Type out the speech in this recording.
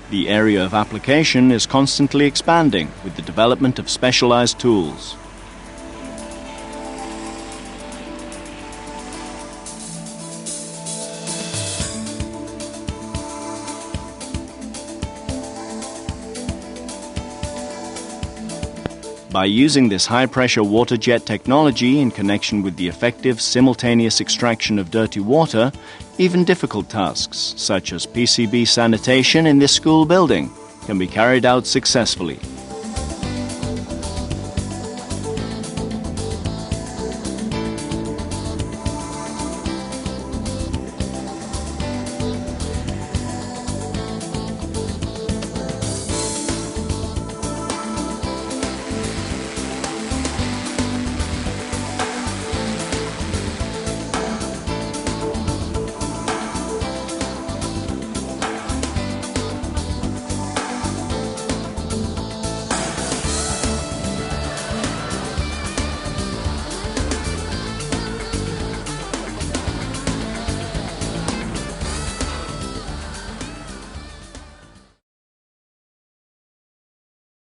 The area of application is constantly expanding with the development of specialized tools. By using this high-pressure water jet technology in connection with the effective simultaneous extraction of dirty water, even difficult tasks, such as PCB sanitation in this school building, can be carried out successfully.